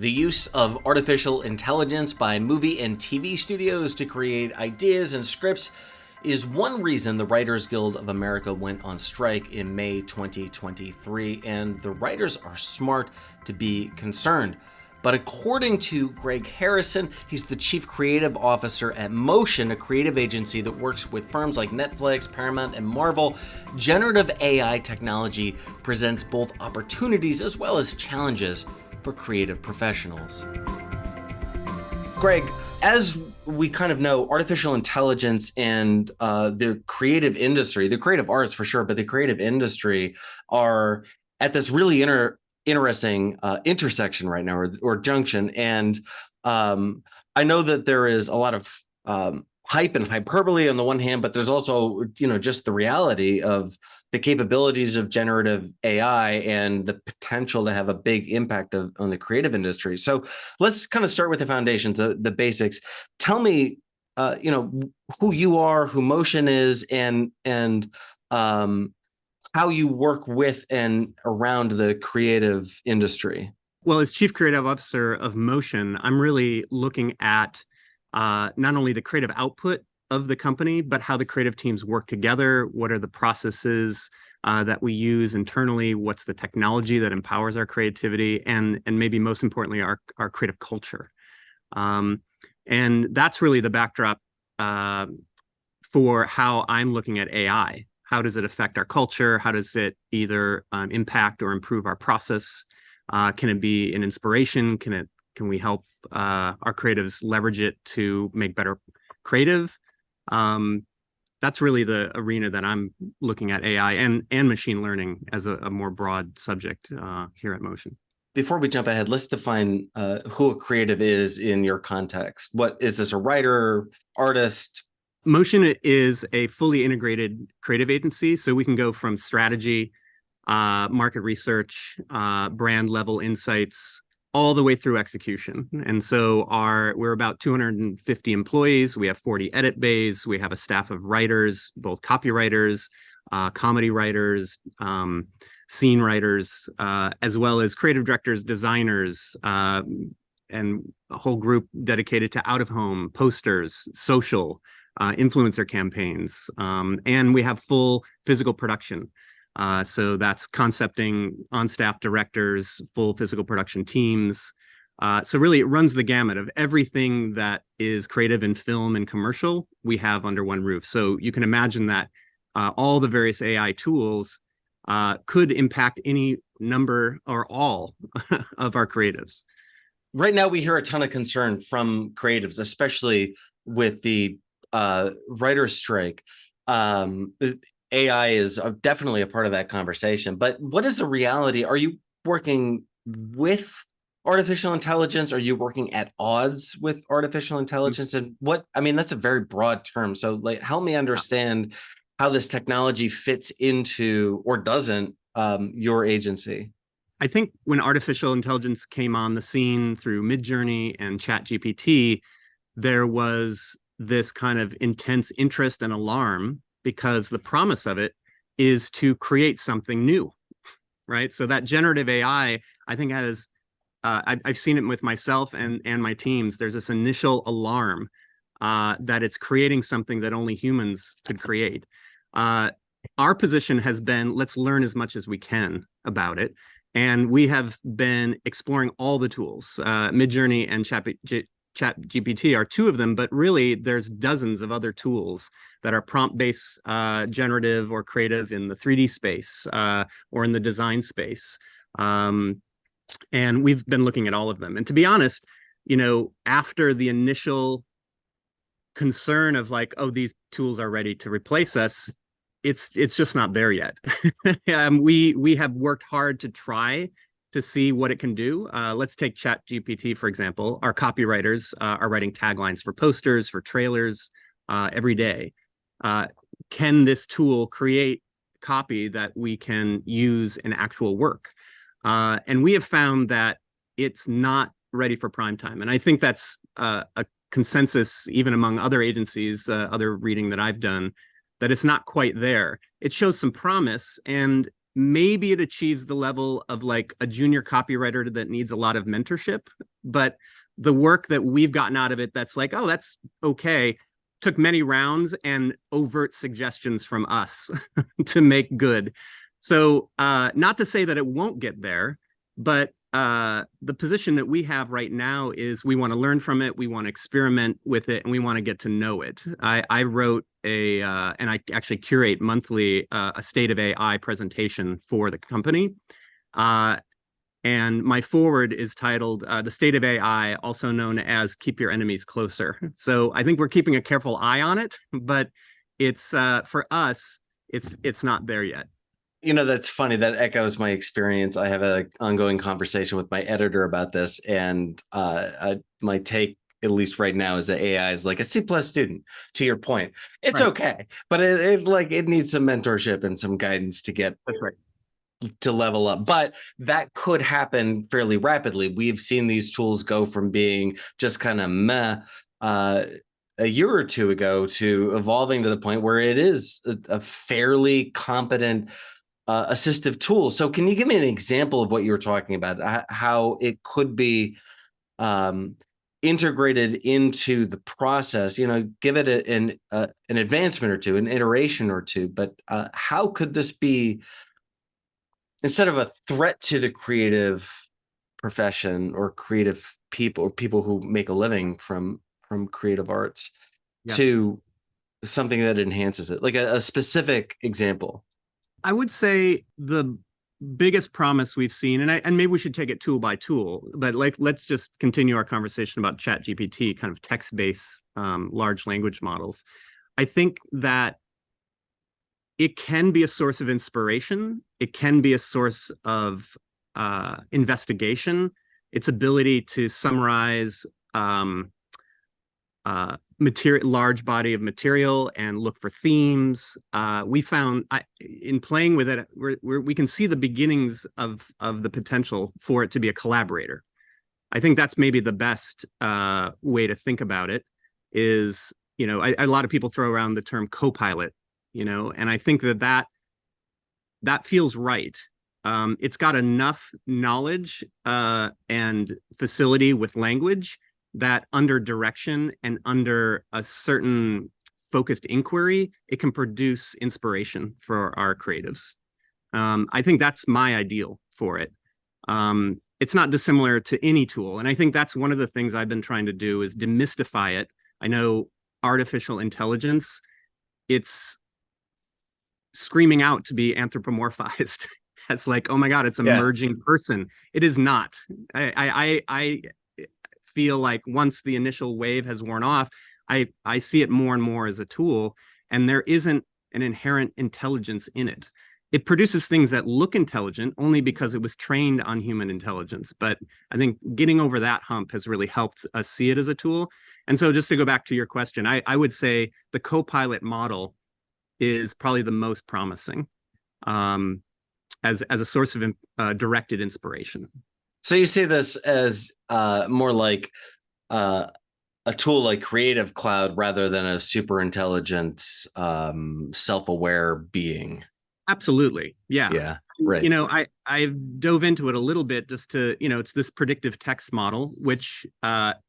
The use of artificial intelligence by movie and TV studios to create ideas and scripts is one reason the Writers Guild of America went on strike in May 2023, and the writers are smart to be concerned. But according to Greg Harrison, he's the chief creative officer at MOCEAN, a creative agency that works with firms like Netflix, Paramount, and Marvel. Generative AI technology presents both opportunities as well as challenges for creative professionals. Greg, as we kind of know, artificial intelligence and the creative industry, the creative arts for sure, but the creative industry are at this really interesting intersection right now, or junction. And I know that there is a lot of hype and hyperbole on the one hand, but there's also, just the reality of the capabilities of generative AI and the potential to have a big impact on the creative industry. So let's kind of start with the foundations, the basics. Tell me, who you are, who MOCEAN is, and how you work with and around the creative industry. Well, as Chief Creative Officer of MOCEAN, I'm really looking at not only the creative output of the company, but how the creative teams work together. What are the processes that we use internally? What's the technology that empowers our creativity? And maybe most importantly, our creative culture. And that's really the backdrop for how I'm looking at AI. How does it affect our culture? How does it either impact or improve our process? Can it be an inspiration? Can we help our creatives leverage it to make better creative? That's really the arena that I'm looking at AI and machine learning as a more broad subject here at MOCEAN. Before we jump ahead, let's define who a creative is in your context. What is this, a writer, artist? MOCEAN is a fully integrated creative agency, so we can go from strategy, market research, brand level insights, all the way through execution. And so we're about 250 employees. We have 40 edit bays. We have a staff of writers, both copywriters, comedy writers, scene writers, as well as creative directors, designers, and a whole group dedicated to out-of-home, posters, social, influencer campaigns. And we have full physical production. So that's concepting, on-staff directors, full physical production teams. So really it runs the gamut of everything that is creative in film and commercial, we have under one roof. So you can imagine that all the various AI tools could impact any number or all of our creatives. Right now, we hear a ton of concern from creatives, especially with the writer's strike. AI is definitely a part of that conversation, but what is the reality? Are you working with artificial intelligence? Are you working at odds with artificial intelligence? And that's a very broad term. So help me understand how this technology fits into, or doesn't, your agency. I think when artificial intelligence came on the scene through Midjourney and ChatGPT, there was this kind of intense interest and alarm, because the promise of it is to create something new, right? So that generative AI, I think I've seen it with myself and my teams. There's this initial alarm that it's creating something that only humans could create. Our position has been, let's learn as much as we can about it. And we have been exploring all the tools. Midjourney and ChatGPT are two of them, but really there's dozens of other tools that are prompt-based, generative or creative in the 3D space or in the design space. And we've been looking at all of them. And to be honest, after the initial concern of these tools are ready to replace us, it's just not there yet. We have worked hard to try to see what it can do. Let's take ChatGPT, for example. Our copywriters are writing taglines for posters, for trailers every day. Can this tool create copy that we can use in actual work? And we have found that it's not ready for prime time. And I think that's a consensus, even among other agencies, other reading that I've done, that it's not quite there. It shows some promise, and maybe it achieves the level of like a junior copywriter that needs a lot of mentorship, but the work that we've gotten out of it that's like, oh, that's okay, took many rounds and overt suggestions from us to make good. So not to say that it won't get there, but the position that we have right now is we want to learn from it, we want to experiment with it, and we want to get to know it. I wrote and I actually curate monthly a state of AI presentation for the company. And my forward is titled The State of AI, also known as Keep Your Enemies Closer. So I think we're keeping a careful eye on it, but it's for us, it's not there yet. That's funny. That echoes my experience. I have an ongoing conversation with my editor about this, and my take, at least right now, is that AI is like a C+ student. To your point, it's Right. okay, but it needs some mentorship and some guidance to get That's right. to level up. But that could happen fairly rapidly. We've seen these tools go from being just kind of meh a year or two ago to evolving to the point where it is a fairly competent assistive tool. So can you give me an example of what you were talking about, how it could be integrated into the process? Give it an advancement or two, an iteration or two, but how could this be, instead of a threat to the creative profession or creative people or people who make a living from creative arts, Yeah. to something that enhances it, like a specific example? I would say the biggest promise we've seen, and maybe we should take it tool by tool, but like let's just continue our conversation about ChatGPT, kind of text-based large language models. I think that it can be a source of inspiration. It can be a source of investigation. Its ability to summarize large body of material and look for themes. We found in playing with it, we can see the beginnings of the potential for it to be a collaborator. I think that's maybe the best way to think about it. Is a lot of people throw around the term co-pilot, and I think that feels right. It's got enough knowledge and facility with language that under direction and under a certain focused inquiry, it can produce inspiration for our creatives. I think that's my ideal for it. It's not dissimilar to any tool. And I think that's one of the things I've been trying to do is demystify it. I know artificial intelligence, it's screaming out to be anthropomorphized. It's like, oh my God, it's a merging person. It is not. I feel like once the initial wave has worn off, I see it more and more as a tool, and there isn't an inherent intelligence in it. It produces things that look intelligent only because it was trained on human intelligence. But I think getting over that hump has really helped us see it as a tool. And so just to go back to your question, I would say the co-pilot model is probably the most promising as a source of directed inspiration. So you see this as more like a tool like Creative Cloud rather than a super intelligent, self-aware being. Absolutely. Yeah. Yeah. Right. I've dove into it a little bit just to, it's this predictive text model, which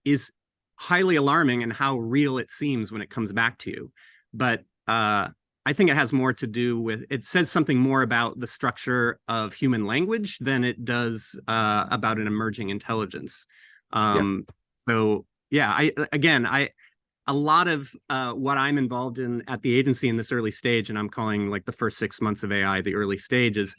is highly alarming in how real it seems when it comes back to you. But I think it has more to do with, it says something more about the structure of human language than it does about an emerging intelligence. So yeah, a lot of what I'm involved in at the agency in this early stage, and I'm calling like the first 6 months of AI the early stage, is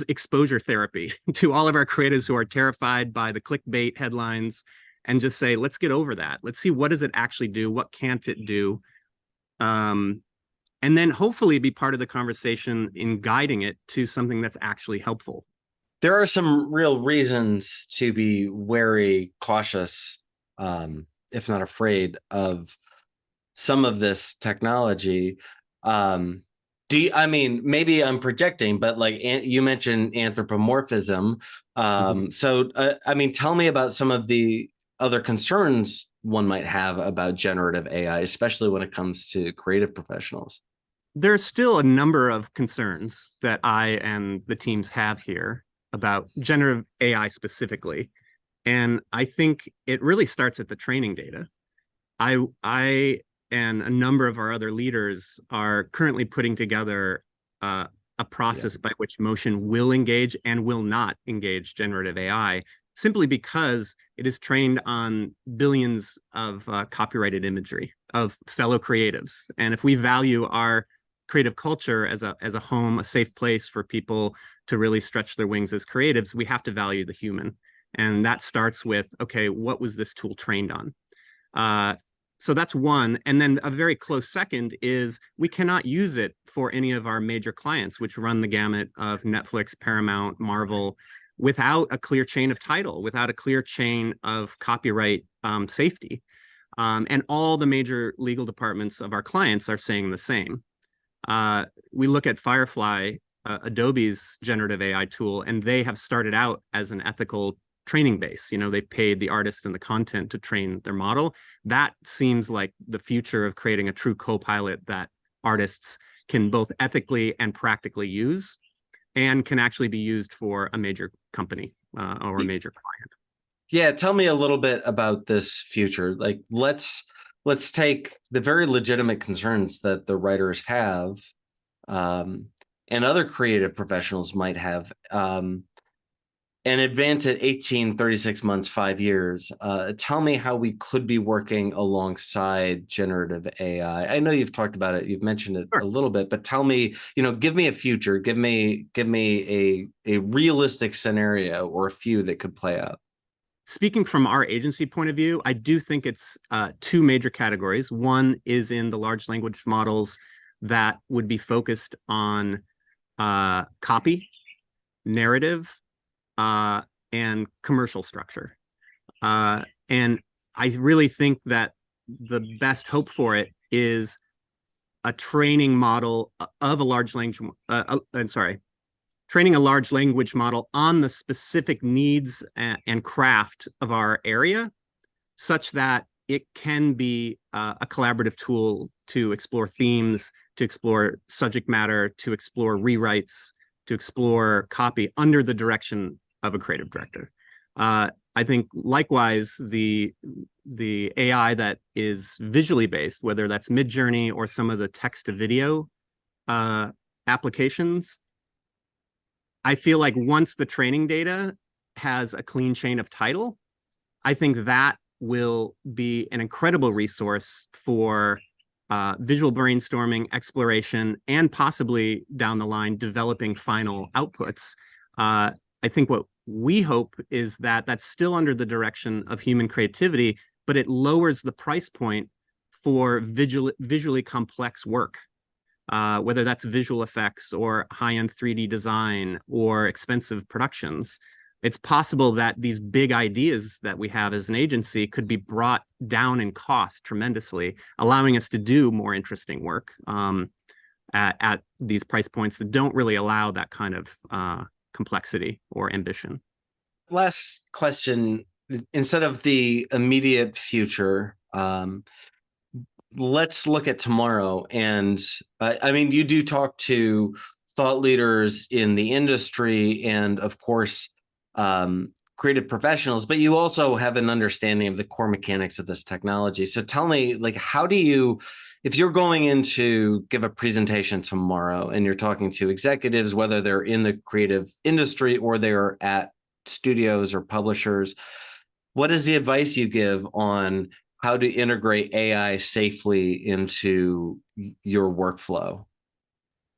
exposure therapy to all of our creators who are terrified by the clickbait headlines, and just say, let's get over that. Let's see, what does it actually do? What can't it do? And then hopefully be part of the conversation in guiding it to something that's actually helpful. There are some real reasons to be wary, cautious, if not afraid of some of this technology. Maybe I'm projecting, but like you mentioned anthropomorphism. So, tell me about some of the other concerns one might have about generative AI, especially when it comes to creative professionals. There's still a number of concerns that I and the teams have here about generative AI specifically. And I think it really starts at the training data. I and a number of our other leaders are currently putting together a Yeah. process by which MOCEAN will engage and will not engage generative AI, simply because it is trained on billions of copyrighted imagery of fellow creatives. And if we value our creative culture as a home, a safe place for people to really stretch their wings as creatives, we have to value the human. And that starts with, okay, what was this tool trained on? Uh, so that's one. And then a very close second is we cannot use it for any of our major clients, which run the gamut of Netflix, Paramount, Marvel, without a clear chain of title, without a clear chain of copyright safety. And all the major legal departments of our clients are saying the same. We look at Firefly, Adobe's generative AI tool, and they have started out as an ethical training base. You know, they paid the artist and the content to train their model. That seems like the future of creating a true co-pilot that artists can both ethically and practically use, and can actually be used for a major company or a major client. Yeah, tell me a little bit about this future. Like, let's take the very legitimate concerns that the writers have, um, and other creative professionals might have, and advance it 18, 36 months, 5 years. Tell me how we could be working alongside generative AI. I know you've talked about it, you've mentioned it a Sure. little bit, but tell me, give me a future, give me a realistic scenario or a few that could play out. Speaking from our agency point of view, I do think it's two major categories. One is in the large language models that would be focused on copy, narrative, uh, and commercial structure. And I really think that the best hope for it is a training model of a large language. I'm sorry, training a large language model on the specific needs and craft of our area, such that it can be a collaborative tool to explore themes, to explore subject matter, to explore rewrites, to explore copy under the direction of a creative director. I think likewise, the AI that is visually based, whether that's Midjourney or some of the text to video applications, I feel like once the training data has a clean chain of title, I think that will be an incredible resource for visual brainstorming, exploration, and possibly down the line developing final outputs. I think what we hope is that that's still under the direction of human creativity, but it lowers the price point for visually complex work. Whether that's visual effects or high-end 3D design or expensive productions. It's possible that these big ideas that we have as an agency could be brought down in cost tremendously, allowing us to do more interesting work at these price points that don't really allow that kind of complexity or ambition. Last question. Instead of the immediate future, let's look at tomorrow. And I mean, you do talk to thought leaders in the industry and, of course, creative professionals, but you also have an understanding of the core mechanics of this technology. So tell me, like, how do you, if you're going in to give a presentation tomorrow and you're talking to executives, whether they're in the creative industry or they're at studios or publishers, what is the advice you give on how to integrate AI safely into your workflow?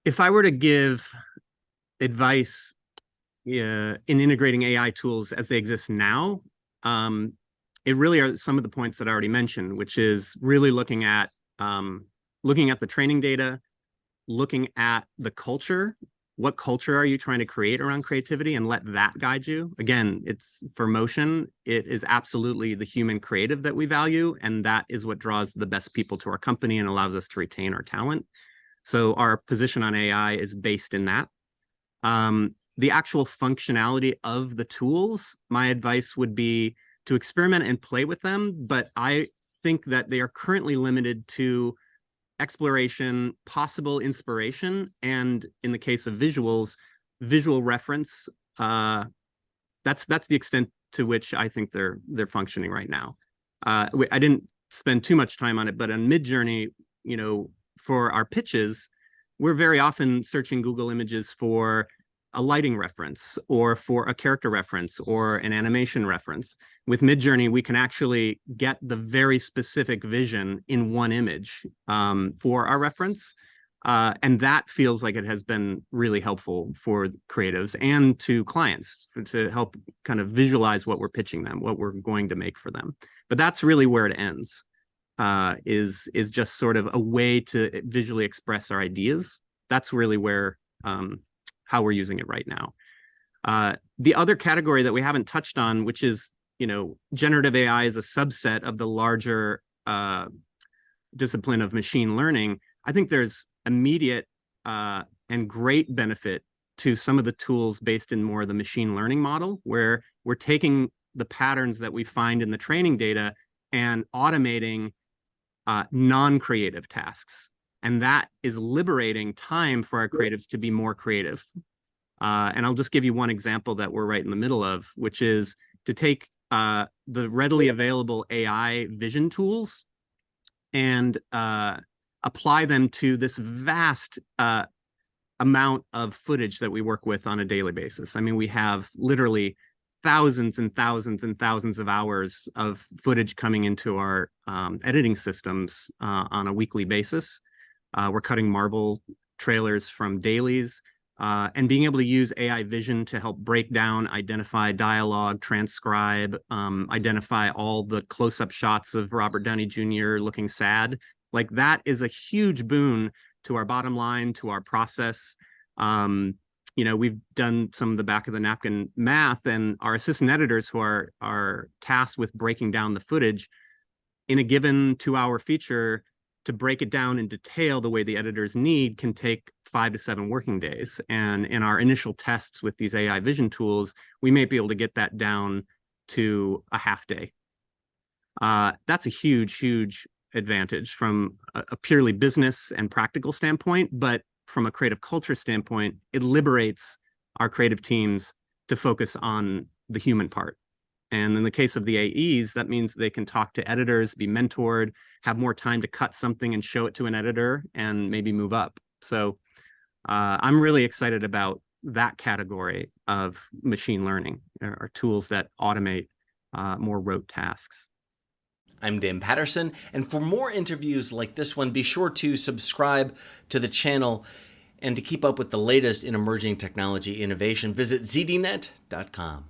If I were to give advice in integrating AI tools as they exist now, it really are some of the points that I already mentioned, which is really looking at the training data, looking at the culture. What culture are you trying to create around creativity, and let that guide you? Again, it's for MOCEAN, it is absolutely the human creative that we value, and that is what draws the best people to our company and allows us to retain our talent. So our position on AI is based in that. The actual functionality of the tools, my advice would be to experiment and play with them, but I think that they are currently limited to exploration, possible inspiration, and in the case of visuals, visual reference. That's the extent to which I think they're functioning right now. I didn't spend too much time on it, but on Midjourney, for our pitches, we're very often searching Google Images for a lighting reference or for a character reference or an animation reference. With Midjourney, we can actually get the very specific vision in one image for our reference. And that feels like it has been really helpful for creatives and to clients to help kind of visualize what we're pitching them, what we're going to make for them. But that's really where it ends, is just sort of a way to visually express our ideas. That's really where how we're using it right now. The other category that we haven't touched on, which is, generative AI is a subset of the larger discipline of machine learning. I think there's immediate and great benefit to some of the tools based in more of the machine learning model, where we're taking the patterns that we find in the training data and automating non-creative tasks. And that is liberating time for our creatives to be more creative. And I'll just give you one example that we're right in the middle of, which is to take the readily available AI vision tools and apply them to this vast amount of footage that we work with on a daily basis. I mean, we have literally thousands and thousands and thousands of hours of footage coming into our editing systems on a weekly basis. We're cutting Marvel trailers from dailies and being able to use AI vision to help break down, identify dialogue, transcribe, identify all the close-up shots of Robert Downey Jr. looking sad. Like, that is a huge boon to our bottom line, to our process. We've done some of the back of the napkin math, and our assistant editors who are tasked with breaking down the footage in a given 2-hour feature, to break it down in detail the way the editors need, can take 5 to 7 working days. And in our initial tests with these AI vision tools, we may be able to get that down to a half day. That's a huge, huge advantage from a purely business and practical standpoint, but from a creative culture standpoint, it liberates our creative teams to focus on the human part. And in the case of the AEs, that means they can talk to editors, be mentored, have more time to cut something and show it to an editor, and maybe move up. So I'm really excited about that category of machine learning, or tools that automate more rote tasks. I'm Dan Patterson, and for more interviews like this one, be sure to subscribe to the channel, and to keep up with the latest in emerging technology innovation, visit ZDNET.com.